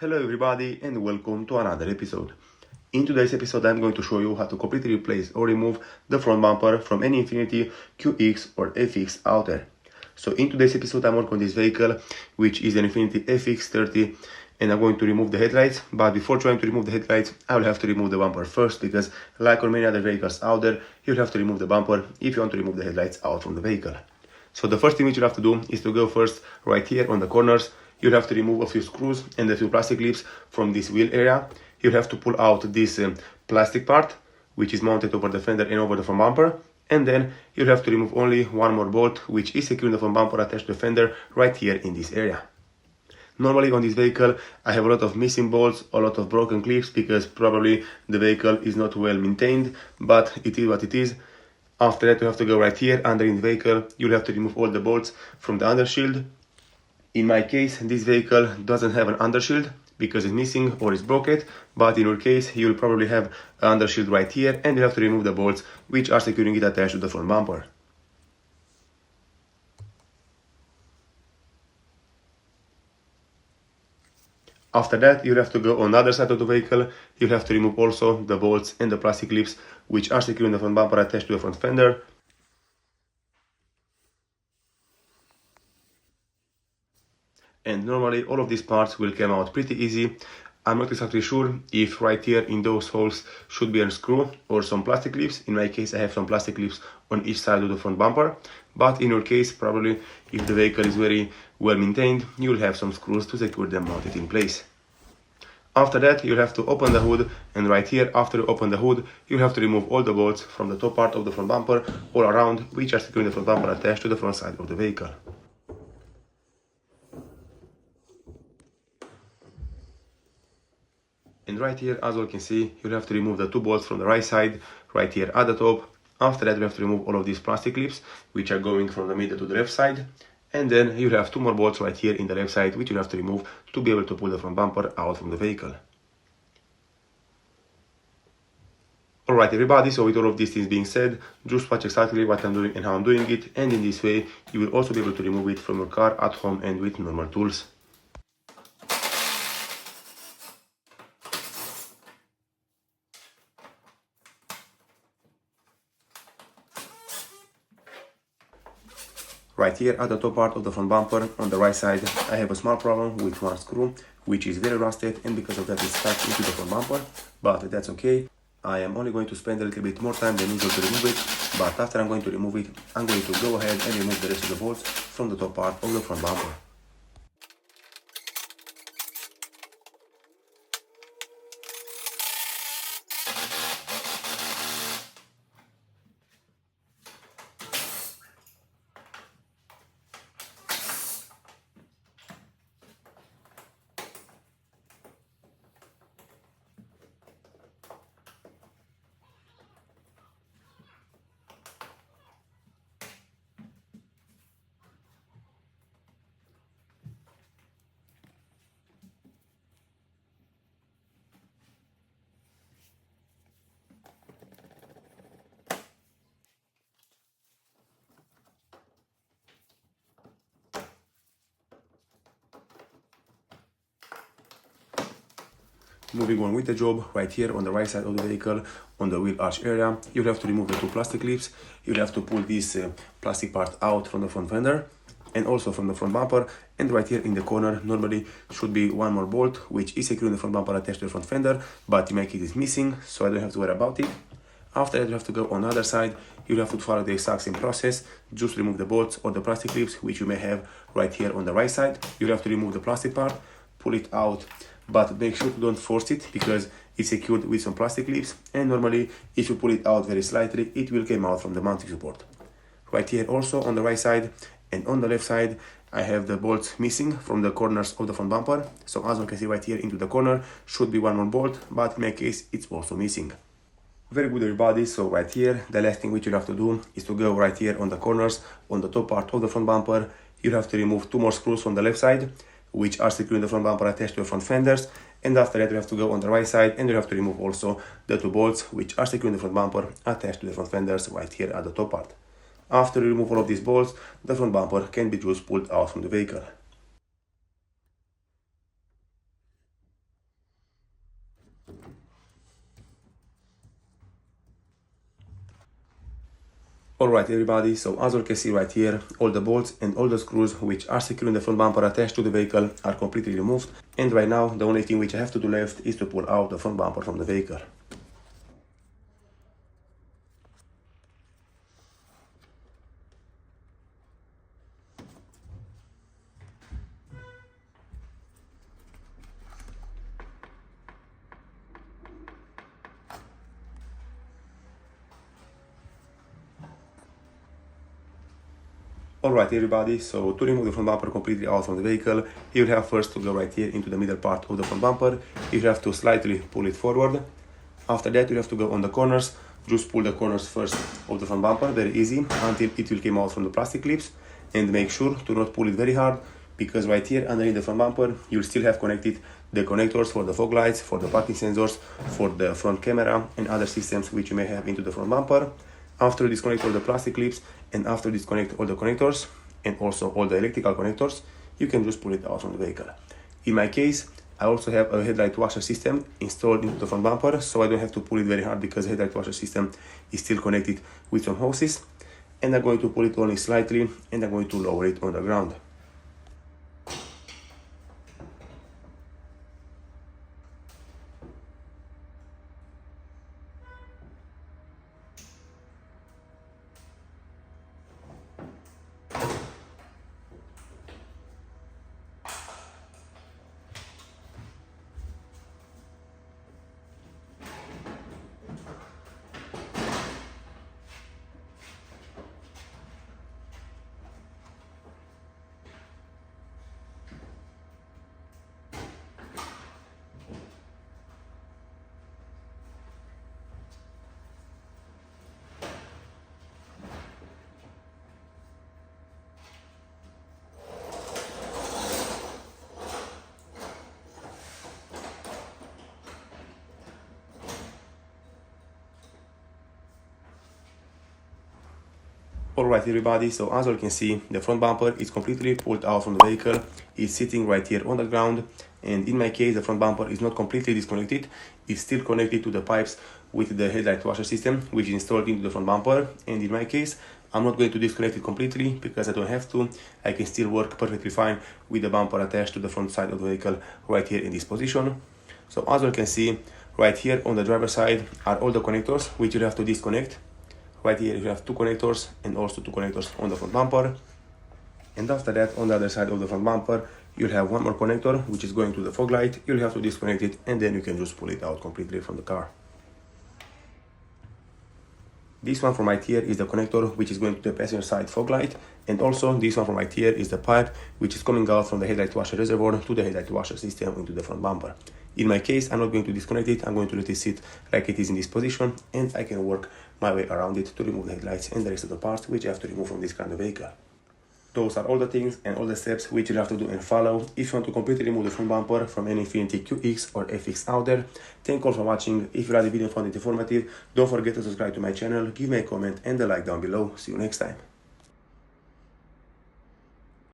Hello everybody and welcome to another episode. In today's episode I'm going to show you how to completely replace or remove the front bumper from any Infiniti QX or FX out there. So in today's episode I'm working on this vehicle, which is an Infiniti FX30, and I'm going to remove the headlights. But before trying to remove the headlights, I will have to remove the bumper first, because like on many other vehicles out there, you'll have to remove the bumper if you want to remove the headlights out from the vehicle. So the first thing which you have to do is to go first right here on the corners. You'll have to remove a few screws and a few plastic clips from this wheel area. You'll have to pull out this plastic part, which is mounted over the fender and over the front bumper. And then you'll have to remove only one more bolt, which is securing the front bumper attached to the fender right here in this area. Normally on this vehicle I have a lot of missing bolts, a lot of broken clips, because probably the vehicle is not well maintained, but it is what it is. After that you have to go right here under in the vehicle. You'll have to remove all the bolts from the undershield. In my case, this vehicle doesn't have an undershield because it's missing or it's broken, but in your case you'll probably have an undershield right here, and you have to remove the bolts which are securing it attached to the front bumper. After that, you'll have to go on the other side of the vehicle. You'll have to remove also the bolts and the plastic clips which are securing the front bumper attached to the front fender. And normally all of these parts will come out pretty easy. I'm not exactly sure if right here in those holes should be a screw or some plastic clips. In my case I have some plastic clips on each side of the front bumper, but in your case probably if the vehicle is very well maintained, you'll have some screws to secure them mounted in place. After that you'll have to open the hood, and right here after you open the hood you'll have to remove all the bolts from the top part of the front bumper all around, which are securing the front bumper attached to the front side of the vehicle. And right here, as you can see, you'll have to remove the two bolts from the right side, right here at the top. After that, we have to remove all of these plastic clips, which are going from the middle to the left side. And then you'll have two more bolts right here in the left side, which you'll have to remove to be able to pull the front bumper out from the vehicle. Alright everybody, so with all of these things being said, just watch exactly what I'm doing and how I'm doing it, and in this way, you will also be able to remove it from your car at home and with normal tools. Right here at the top part of the front bumper on the right side, I have a small problem with one screw, which is very rusted, and because of that it's stuck into the front bumper, but that's okay. I am only going to spend a little bit more time than usual to remove it, but after I'm going to remove it, I'm going to go ahead and remove the rest of the bolts from the top part of the front bumper. Moving on with the job, right here on the right side of the vehicle, on the wheel arch area, you'll have to remove the two plastic clips. You'll have to pull this plastic part out from the front fender and also from the front bumper. And right here in the corner, normally should be one more bolt, which is securing the front bumper attached to the front fender, but in my case it's missing, so I don't have to worry about it. After that, you have to go on the other side. You'll have to follow the exact same process. Just remove the bolts or the plastic clips, which you may have right here on the right side. You'll have to remove the plastic part, pull it out, but make sure to don't force it because it's secured with some plastic clips, and normally if you pull it out very slightly, it will come out from the mounting support. Right here also on the right side and on the left side, I have the bolts missing from the corners of the front bumper. So as you can see right here into the corner should be one more bolt, but in my case it's also missing. Very good everybody, so right here, the last thing which you'll have to do is to go right here on the corners, on the top part of the front bumper. You'll have to remove two more screws from the left side, which are securing the front bumper attached to the front fenders. And after that, you have to go on the right side and you have to remove also the two bolts, which are securing the front bumper attached to the front fenders right here at the top part. After you remove all of these bolts, the front bumper can be just pulled out from the vehicle. Alright everybody, so as you can see right here, all the bolts and all the screws which are securing the front bumper attached to the vehicle are completely removed, and right now the only thing which I have to do left is to pull out the front bumper from the vehicle. Alright everybody, so to remove the front bumper completely out from the vehicle, you have first to go right here into the middle part of the front bumper. You have to slightly pull it forward. After that you have to go on the corners, just pull the corners first of the front bumper, very easy, until it will come out from the plastic clips. And make sure to not pull it very hard, because right here underneath the front bumper you'll still have connected the connectors for the fog lights, for the parking sensors, for the front camera and other systems which you may have into the front bumper. After you disconnect all the plastic clips and after disconnect all the connectors and also all the electrical connectors, you can just pull it out from the vehicle. In my case, I also have a headlight washer system installed into the front bumper, so I don't have to pull it very hard because the headlight washer system is still connected with some hoses. And I'm going to pull it only slightly and I'm going to lower it on the ground. Alright everybody, so as you can see, the front bumper is completely pulled out from the vehicle. It's sitting right here on the ground, and in my case the front bumper is not completely disconnected. It's still connected to the pipes with the headlight washer system which is installed into the front bumper, and in my case I'm not going to disconnect it completely because I don't have to. I can still work perfectly fine with the bumper attached to the front side of the vehicle right here in this position. So as you can see, right here on the driver's side are all the connectors which you have to disconnect. Right here you have two connectors and also two connectors on the front bumper. And after that, on the other side of the front bumper, you'll have one more connector which is going to the fog light. You'll have to disconnect it and then you can just pull it out completely from the car. This one from right here is the connector which is going to the passenger side fog light, and also this one from right here is the pipe which is coming out from the headlight washer reservoir to the headlight washer system into the front bumper. In my case, I'm not going to disconnect it. I'm going to let it sit like it is in this position, and I can work my way around it to remove the headlights and the rest of the parts which I have to remove from this kind of vehicle. Those are all the things and all the steps which you have to do and follow if you want to completely remove the front bumper from any INFINITI QX or FX out there. Thank you all for watching. If you like the video and found it informative, don't forget to subscribe to my channel, give me a comment and a like down below. See you next time.